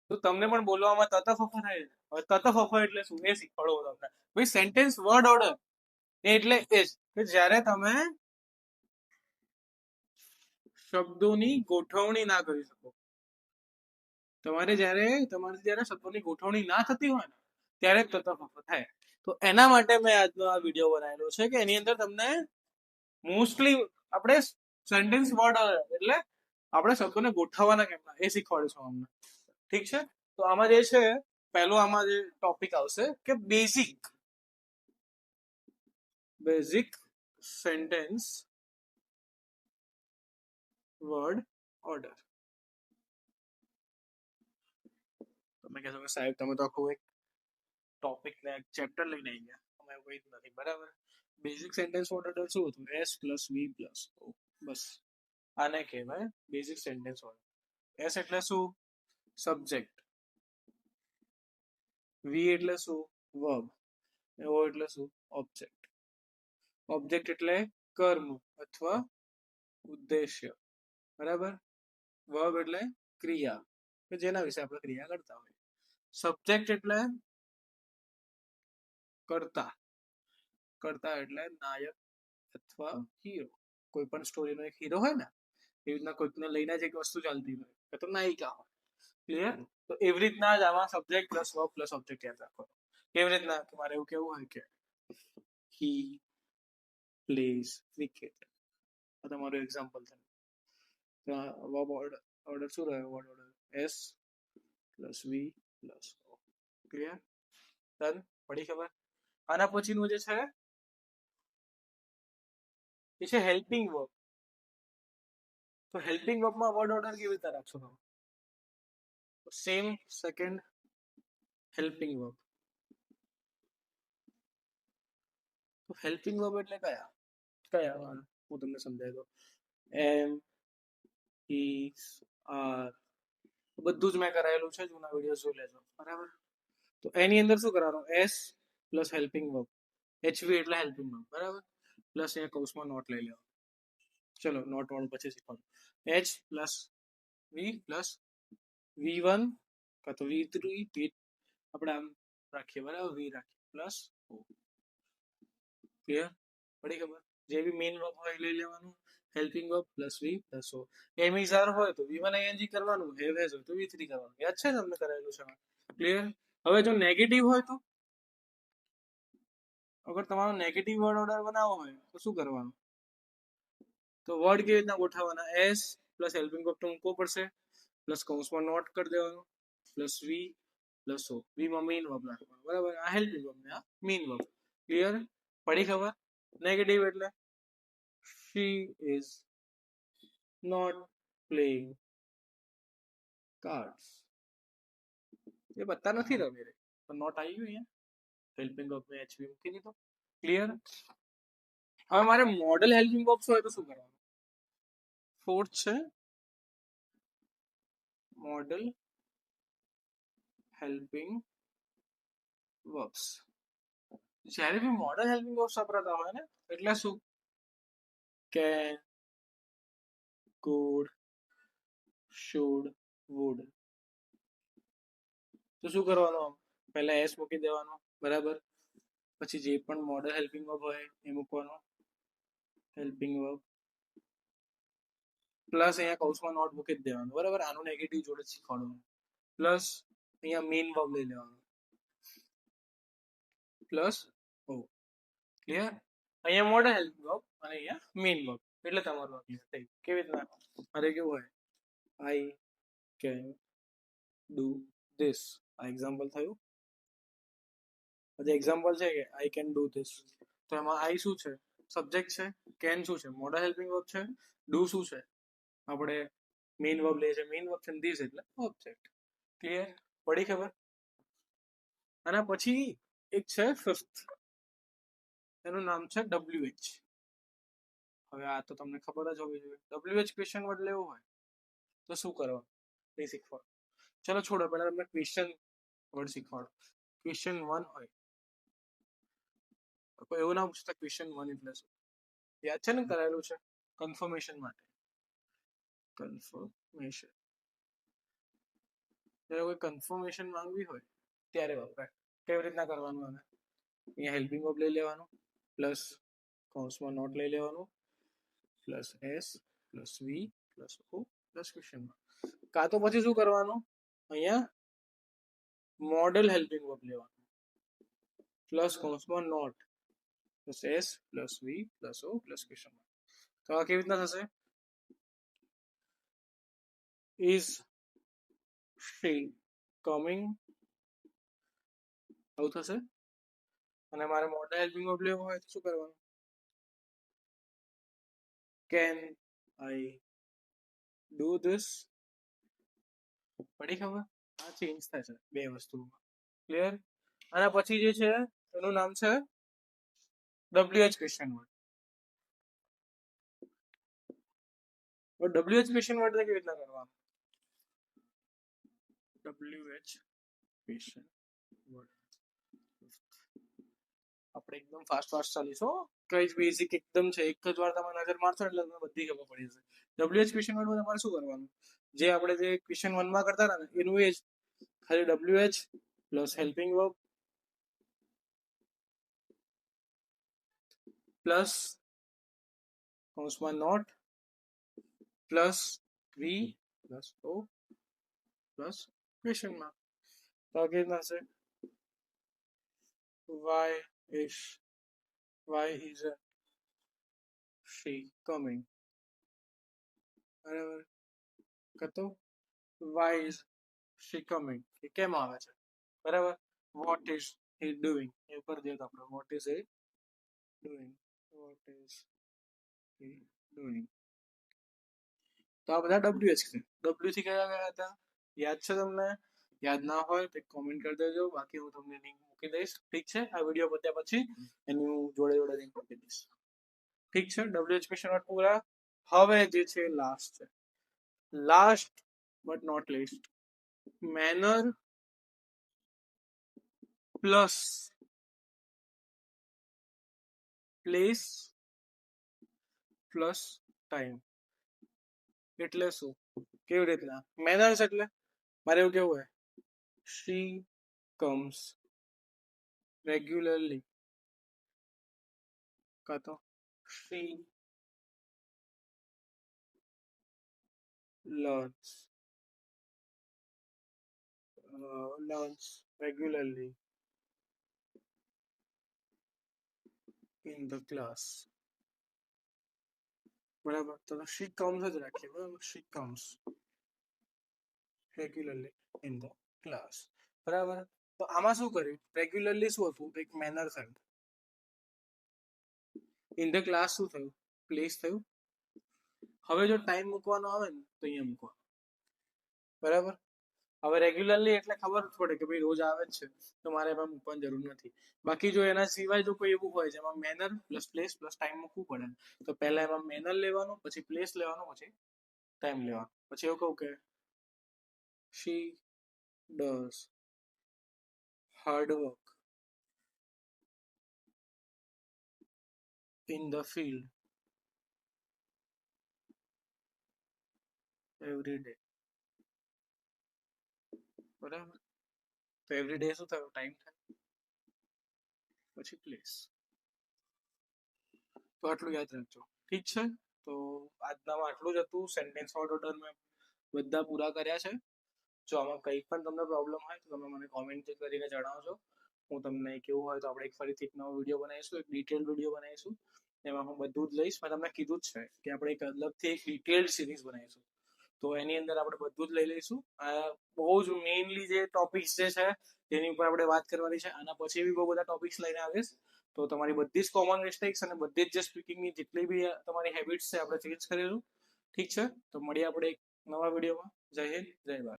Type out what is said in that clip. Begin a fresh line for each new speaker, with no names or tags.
તો તમને પણ બોલવામાં તતફફો થાય. હવે તતફફો એટલે શું એ શીખવાડો તમને. ભાઈ સેન્ટેન્સ વર્ડ ઓર્ડર એટલે એ જ કે જ્યારે તમે શબ્દોની ગોઠવણી ના કરી શકો. તમારે જ્યારે શબ્દોની ગોઠવણી ના થતી હોય ને ત્યારે તતફફો થાય. તો એના માટે મેં આજનો આ વિડીયો બનાવેલો છે કે એની અંદર તમને મોસ્ટલી આપણે સેન્ટેન્સ વર્ડ એટલે આપણે શબ્દોને ગોઠવવાના કેમના એ શીખવાડીશું અમને. ઠીક છે. તો આમાં જે છે પહેલો આમાં જે ટોપિક આવશે કે બેઝિક સેન્ટેન્સ વર્ડ ઓર્ડર. તમે કહેશો કે સાહેબ તમે તો આખું એક ટોપિક ને એક ચેપ્ટર લઈને આવી ગયા. અમે કોઈ નથી. બરાબર. બેઝિક સેન્ટેન્સ વર્ડ ઓર્ડર શું હતું? S plus V plus O. બસ આને કહેવાય બેઝિક સેન્ટેન્સ વર્ડ. એસ એટલે શું? સબ્જેક્ટ. વી એટલે શું? વર્બ. ઓ એટલે શું? ઓબ્જેક્ટ. ઓબ્જેક્ટ એટલે કર્મ અથવા ઉદ્દેશ્ય. બરાબર. વર્બ એટલે ક્રિયા કે જેના વિશે આપણે ક્રિયા કરતા હોય. સબ્જેક્ટ એટલે કર્તા. કર્તા એટલે નાયક અથવા હીરો. કોઈ પણ સ્ટોરીનો એક હીરો હોય ને એવી રીતના કોઈકને લઈને જ એક વસ્તુ ચાલતી હોય તો નાયિકા હોય. ક્લિયર? તો એવી રીતના જ આમાં subject plus verb plus object યાદ રાખો. કેવી રીતના? મારે એવું કેવું હોય કે હી પ્લેઝ ક્રિકેટ. આ તમારું એક્ઝામ્પલ છે. વર્બ ઓર્ડર શું રહ્યો? Word order S plus V plus O. Clear? Done? પડી ખબર? આના પછીનું જે છે એ છે હેલ્પિંગ વર્બ. તો હેલ્પિંગ વર્બમાં વર્ડ ઓર્ડર કેવી રીતે રાખશો તમે? Same second helping verb. તો હેલ્પિંગ વર્બ એટલે કયા હું તમને સમજાવી દઉં. એમ, ઇઝ, આર બધું જ મેં કરાયેલું છે. જૂના વિડીયો જોઈ લેજો. બરાબર. તો એની અંદર શું કરવાનું? S plus helping verb. HV એટલે હેલ્પિંગ વર્બ. બરાબર. પ્લસ અહીંયા કૌંસમાં નોટ લઈ લેવાનું. ચલો નોટ વાળું પછી શીખવાનું. H plus V plus V1 કાં તો V3 આપણે આમ રાખીએ. બરાબર. વી રાખીએ પ્લસ ઓ. ક્લિયર? પડી ખબર? જે બી મેઇન વર્બ હોય લઈ લેવાનું. Helping verb plus V plus O. Am is are હોય તો V1 ING કરવાનું. હેવ હેઝ હોય તો V3 કરવાનું. યાદ છે ને તમને કરાયેલું છે? ક્લિયર? હવે જો નેગેટિવ હોય તો અગર તમારો નેગેટિવ વર્ડ ઓર્ડર બનાવવો હોય તો શું કરવાનું? તો વર્ડ કેવી રીતના ગોઠવવાના? એસ પ્લસ હેલ્પિંગ વર્બ તો મૂકવો પડશે પ્લસ કૌંસમાં નોટ કરી દેવાનું પ્લસ વી પ્લસ ઓ. વીમાં મેઇન વર્બ નાખવાનો. બરાબર. આ હેલ્પિંગ વર્બ ને આ મેઇન વર્બ. ક્લિયર? પડી ખબર? નેગેટિવ એટલે she is not playing cards. એ બતા નથી રમી રહી તો નોટ આવી ગયું અહીંયા. હેલ્પિંગ વર્બ મેં એચવી મૂકી દીધો. ક્લિયર? હવે મારે મોડલ હેલ્પિંગ વર્બ્સ હોય તો શું કરવાનું? ફોર્થ છે મોડલ હેલ્પિંગ વર્બ્સ. જ્યારે બી મોડલ હેલ્પિંગ વર્બ્સ વપરાતા હોય ને એટલે શું? Can, could, should, would. તો શું કરવાનું? પહેલા એસ મૂકી દેવાનો. બરાબર. પછી જે પણ મોડલ હેલ્પિંગ વર્બ હોય એ મૂકવાનો. હેલ્પિંગ વર્બ પ્લસ અહીંયા કૌંસમાં નોટ મૂકી જ દેવાનું. બરાબર. આનું નેગેટિવ જોડે શીખવાડવાનું. પ્લસ અહીંયા મેઇન વર્બ લઈ લેવાનું પ્લસ ઓ. ક્લિયર? અહીંયા મોડલ હેલ્પિંગ વર્બ અને અહીંયા મેઇન વર્બ એટલે તમારું ક્લિયર થઈ. કેવી રીતના? અરે કેવું હોય? I can do this. આ એક્ઝામ્પલ થયું. પછી એક્ઝામ્પલ છે કે આઈ કેન ડુ ધીસ. તો એમાં આઈ શું છે? સબ્જેક્ટ છે. કેન શું છે? મોડલ હેલ્પિંગ વર્બ છે. ડુ શું છે? આપણે મેઇન વર્બ લઈએ છીએ. મેઇન વર્બ છે. ધીસ એટલે ઓબ્જેક્ટ. ક્લિયર? પડી ખબર? આના પછી એક છે ફિફ્થ. એનું નામ છે WH. હવે આ તો તમને ખબર જ હોવી જોઈએ. WH ક્વેશ્ચન વર્ડ લેવો હોય તો શું કરવાનું એ શીખવાડો. ચલો છોડો. પહેલા તમને ક્વેશ્ચન વર્ડ શીખવાડો. ક્વેશ્ચન 1 હોય કોઈ એવું ના પૂછતા ક્વેશ્ચન 1 એટલે શું? યાદ છે ને? કરાયેલું છે કન્ફર્મેશન માટે. કન્ફર્મેશન જ્યારે કોઈ કન્ફર્મેશન માંગવી હોય ત્યારે વપરાય. કેવી રીતના કરવાનું? આને અહીંયા હેલ્પિંગ વર્બ લઈ લેવાનું, પ્લસ કૌંસમાં નોટ લઈ લેવાનું, plus S plus V plus O plus question mark. કાં તો પછી શું કરવાનું? અહીંયા મોડેલ હેલ્પિંગ વર્બ લેવાનું, પ્લસ કૌંસમાં not plus S plus V plus O plus question mark. તો આ કેવી રીતના થશે? ઇઝ શી કમિંગ, આવું થશે. અને મારે મોડેલ હેલ્પિંગ વર્બ લેવો હોય તો શું કરવાનું? Can I do this. પડી ખબર? આ ચેન્જ થાય છે બે વસ્તુમાં. ક્લિયર? અને પછી જે છે એનું નામ છે WH question word. WH question word કેવી રીતના કરવાનું? WH ક્વેશ્ચન વર્ડ આપણે એકદમ ફાસ્ટ ચાલીશું. કઈ બેઝિક એકદમ છે, એક જ વાર તમે નજર મારશો એટલે તમને બધી ખબર પડી જશે. WH ક્વેશ્ચન વર્ડમાં તમારે શું કરવાનું? જે આપણે જે ક્વેશ્ચન 1 માં કરતા હતા ને એનું એ જ, ખાલી WH plus helping verb plus કૌંસમાં not plus V plus O plus question mark. તો આ કેવી રીતના હશે? why is she coming? બરાબર. કતો why is she coming એ કેમ આવે છે? બરાબર. what is he doing એ ઉપર દે તો આપણે what is he doing. તો આ બધા WH છે. W થી કયા ગયા હતા યાદ છે તમને? યાદ ના હોય તો કોમેન્ટ કરી દેજો, બાકી હું તમને લિંક મૂકી દઈશ. ઠીક છે? આ વિડીયો પત્યા પછી એની હું જોડે લિંક મૂકી દઈશ. ઠીક છે? WH ક્વેશ્ચન વર્ડ પૂરા. હવે જે છે લાસ્ટ છે, last but not least, manner plus place plus time. એટલે શું? કેવી રીતના? મેનર્સ એટલે મારે એવું કેવું હોય, she comes regularly, કાં તો she learns regularly in the class. બરાબર. તો she comes જ રાખીએ. બરાબર. she comes regularly in the class. બરાબર. તો આમાં શું કર્યું? રેગ્યુલરલી શું હતું? એક મેનર થયું. ઇન ધ ક્લાસ શું થયું? પ્લેસ થયું. હવે જો ટાઈમ મૂકવાનો આવે ને તો અહીંયા મૂકવાનો. બરાબર. હવે રેગ્યુલરલી એટલે ખબર પડે કે ભાઈ રોજ આવે જ છે તો મારે એમાં મૂકવાની જરૂર નથી. બાકી જો એના સિવાય જો કોઈ એવું હોય જેમાં manner plus place plus time મૂકવું પડે તો પહેલા એમાં મેનર લેવાનું, પછી પ્લેસ લેવાનું, પછી ટાઈમ લેવાનું. પછી એવું કહું કે she does hard work in the field every day. બરાબર. તો એવરી ડે શું થયું? ટાઈમ થાય, પછી પ્લેસ. તો આટલું યાદ રાખજો. ઠીક છે? તો આજનામાં આટલું જ હતું. સેન્ટેન્સ ઓર્ડર મેં બધા પૂરા કર્યા છે. જો આમાં કંઈ પણ તમને પ્રોબ્લેમ હોય તો તમે મને કોમેન્ટ કરીને જણાવજો. હું તમને કેવું હોય તો આપણે ફરીથી એક નવો વિડીયો બનાવીશું, એક ડિટેલ વિડીયો બનાવીશું. એમાં હું બધું જ લઈશ. મેં તમને કીધું જ છે કે આપણે એક અલગથી એક ડિટેલ્ડ સિરીઝ બનાવીશું. તો એની અંદર આપણે બધું જ લઈ લઈશું. આ બહુ જ મેઇનલી જે ટોપિક્સ જે છે તેની ઉપર આપણે વાત કરવાની છે. આના પછી બી બહુ બધા ટોપિક્સ લઈને આવીશ. તો તમારી બધી જ કોમન મિસ્ટેક્સ અને બધી જ જે સ્પીકિંગની જેટલી બી તમારી હેબિટ્સ છે આપણે ચેન્જ કરીશું. ઠીક છે? તો મળીએ આપણે એક નવા વિડીયોમાં. જય હિન્દ, જય ભારત.